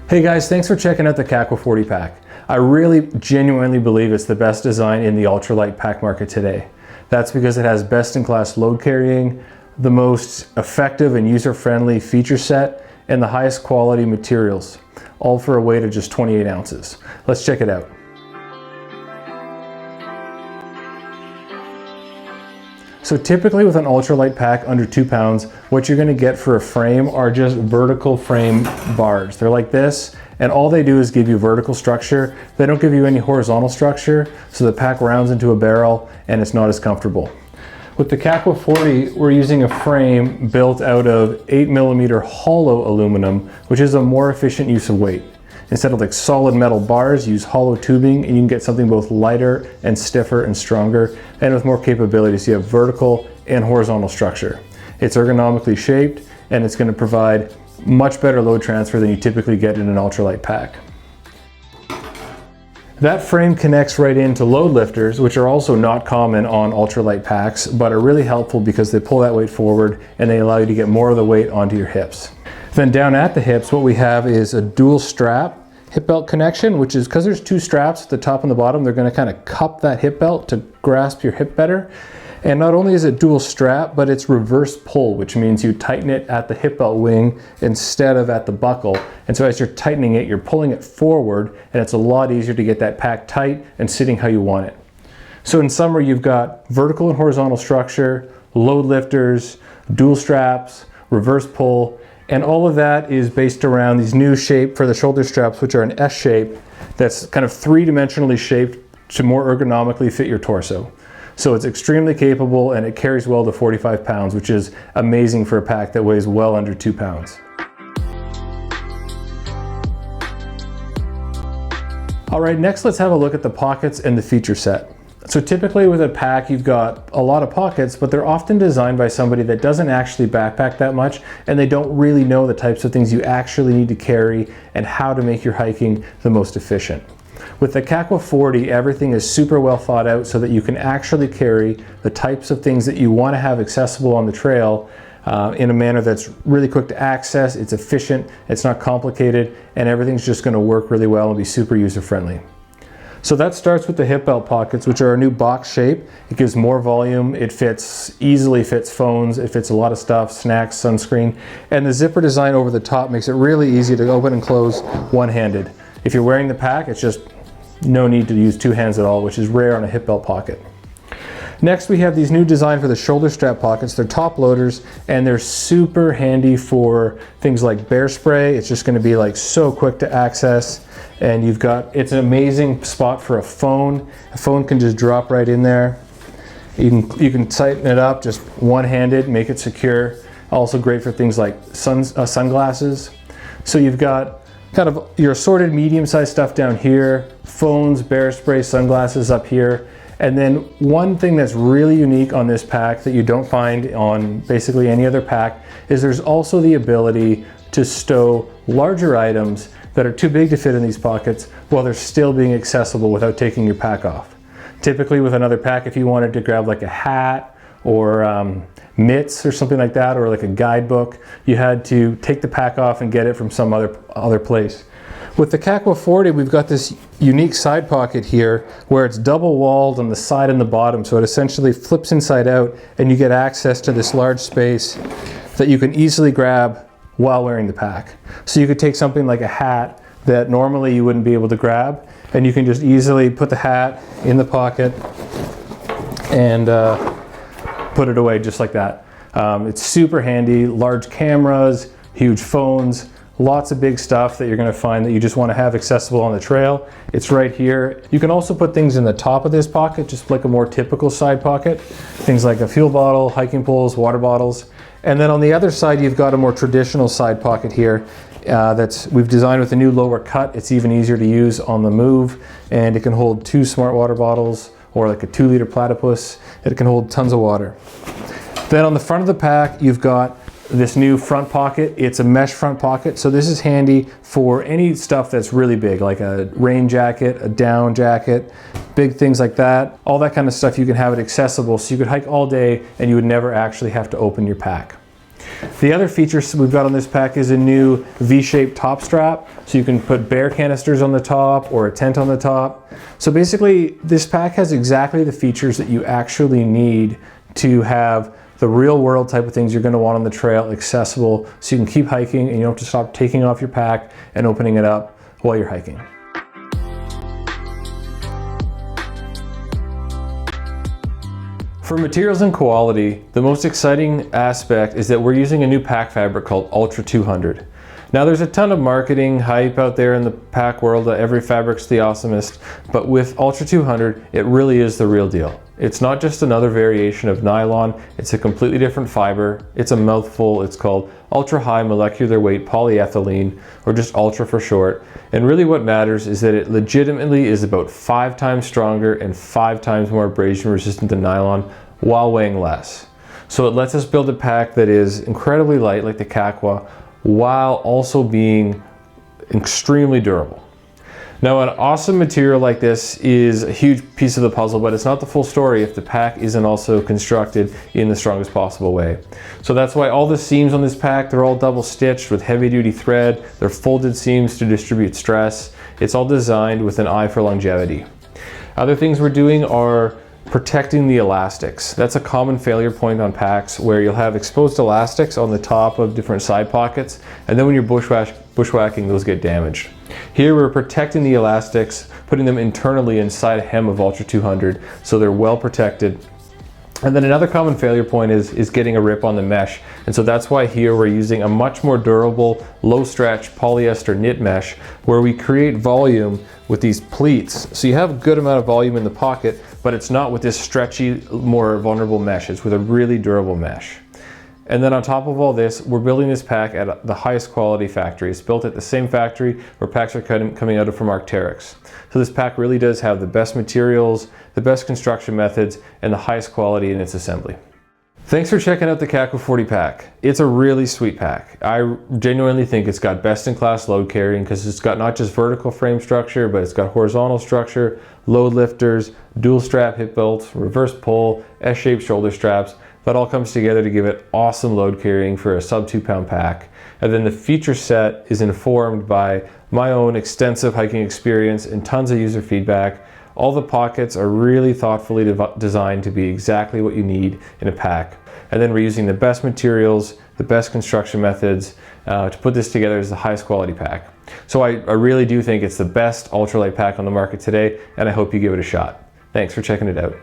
Hey guys, thanks for checking out the Kakwa 40 pack. I really genuinely believe it's the best design in the ultralight pack market today. That's because it has best-in-class load carrying, the most effective and user-friendly feature set, and the highest quality materials, all for a weight of just 28 ounces. Let's check it out. So typically with an ultralight pack under 2 pounds, what you're gonna get for a frame are just vertical frame bars. They're like this, and all they do is give you vertical structure. They don't give you any horizontal structure, so the pack rounds into a barrel and it's not as comfortable. With the Kakwa 40, we're using a frame built out of 8mm hollow aluminum, which is a more efficient use of weight. Instead of like solid metal bars, use hollow tubing and you can get something both lighter and stiffer and stronger and with more capabilities. You have vertical and horizontal structure. It's ergonomically shaped and it's going to provide much better load transfer than you typically get in an ultralight pack. That frame connects right into load lifters, which are also not common on ultralight packs, but are really helpful because they pull that weight forward and they allow you to get more of the weight onto your hips. Then down at the hips, what we have is a dual strap hip belt connection, which is because there's 2 straps at the top and the bottom, they're going to kind of cup that hip belt to grasp your hip better. And not only is it dual strap, but it's reverse pull, which means you tighten it at the hip belt wing instead of at the buckle. And so as you're tightening it, you're pulling it forward, and it's a lot easier to get that pack tight and sitting how you want it. So in summary, you've got vertical and horizontal structure, load lifters, dual straps, reverse pull, and all of that is based around these new shape for the shoulder straps, which are an S shape that's kind of 3-dimensionally shaped to more ergonomically fit your torso. So it's extremely capable and it carries well to 45 pounds, which is amazing for a pack that weighs well under 2 pounds. All right, next let's have a look at the pockets and the feature set. So typically with a pack, you've got a lot of pockets, but they're often designed by somebody that doesn't actually backpack that much, and they don't really know the types of things you actually need to carry and how to make your hiking the most efficient. With the Kakwa 40, everything is super well thought out so that you can actually carry the types of things that you want to have accessible on the trail in a manner that's really quick to access, it's efficient, it's not complicated, and everything's just going to work really well and be super user-friendly. So that starts with the hip belt pockets, which are a new box shape. It gives more volume, it easily fits phones, it fits a lot of stuff, snacks, sunscreen, and the zipper design over the top makes it really easy to open and close one-handed. If you're wearing the pack, it's just no need to use 2 hands at all, which is rare on a hip belt pocket. Next, we have these new design for the shoulder strap pockets. They're top loaders and they're super handy for things like bear spray. It's just going to be like so quick to access, and it's an amazing spot for a phone. A phone can just drop right in there. You can tighten it up just one-handed, make it secure. Also great for things like sunglasses. So you've got kind of your assorted medium-sized stuff down here, phones, bear spray, sunglasses up here. And then one thing that's really unique on this pack that you don't find on basically any other pack is there's also the ability to stow larger items that are too big to fit in these pockets while they're still being accessible without taking your pack off. Typically with another pack, if you wanted to grab like a hat or mitts or something like that, or like a guidebook, you had to take the pack off and get it from some other place. With the Kakwa 40, we've got this unique side pocket here where it's double walled on the side and the bottom, so it essentially flips inside out and you get access to this large space that you can easily grab while wearing the pack. So you could take something like a hat that normally you wouldn't be able to grab, and you can just easily put the hat in the pocket and put it away just like that. It's super handy, large cameras, huge phones, lots of big stuff that you're going to find that you just want to have accessible on the trail. It's right here. You can also put things in the top of this pocket, just like a more typical side pocket. Things like a fuel bottle, hiking poles, water bottles. And then on the other side, you've got a more traditional side pocket here we've designed with a new lower cut. It's even easier to use on the move, and it can hold 2 smart water bottles or like a 2-liter platypus. It can hold tons of water. Then on the front of the pack, you've got this new front pocket. It's a mesh front pocket, so this is handy for any stuff that's really big, like a rain jacket, a down jacket, big things like that. All that kind of stuff, you can have it accessible, so you could hike all day and you would never actually have to open your pack. The other features we've got on this pack is a new V-shaped top strap. So you can put bear canisters on the top or a tent on the top. So basically this pack has exactly the features that you actually need to have the real world type of things you're going to want on the trail accessible, so you can keep hiking and you don't have to stop taking off your pack and opening it up while you're hiking. For materials and quality, the most exciting aspect is that we're using a new pack fabric called Ultra 200. Now there's a ton of marketing hype out there in the pack world that every fabric's the awesomest, but with Ultra 200, it really is the real deal. It's not just another variation of nylon, it's a completely different fiber. It's a mouthful. It's called ultra high molecular weight polyethylene, or just ultra for short. And really what matters is that it legitimately is about 5 times stronger and 5 times more abrasion resistant than nylon while weighing less. So it lets us build a pack that is incredibly light, like the Kakwa, while also being extremely durable. Now, an awesome material like this is a huge piece of the puzzle, but it's not the full story if the pack isn't also constructed in the strongest possible way. So that's why all the seams on this pack, they're all double stitched with heavy duty thread. They're folded seams to distribute stress. It's all designed with an eye for longevity. Other things we're doing are protecting the elastics. That's a common failure point on packs, where you'll have exposed elastics on the top of different side pockets, and then when you're bushwhacking, those get damaged. Here we're protecting the elastics, putting them internally inside a hem of Ultra 200, so they're well protected. And then another common failure point is getting a rip on the mesh. And so that's why here we're using a much more durable, low stretch polyester knit mesh, where we create volume with these pleats. So you have a good amount of volume in the pocket, but it's not with this stretchy, more vulnerable mesh. It's with a really durable mesh. And then on top of all this, we're building this pack at the highest quality factory. It's built at the same factory where packs are coming out of from Arc'teryx. So this pack really does have the best materials, the best construction methods, and the highest quality in its assembly. Thanks for checking out the Kakwa 40 pack. It's a really sweet pack. I genuinely think it's got best in class load carrying, because it's got not just vertical frame structure, but it's got horizontal structure, load lifters, dual strap hip belts, reverse pull, S-shaped shoulder straps. That all comes together to give it awesome load carrying for a sub 2 pound pack. And then the feature set is informed by my own extensive hiking experience and tons of user feedback. All the pockets are really thoughtfully designed to be exactly what you need in a pack. And then we're using the best materials, the best construction methods to put this together as the highest quality pack. So I really do think it's the best ultralight pack on the market today, and I hope you give it a shot. Thanks for checking it out.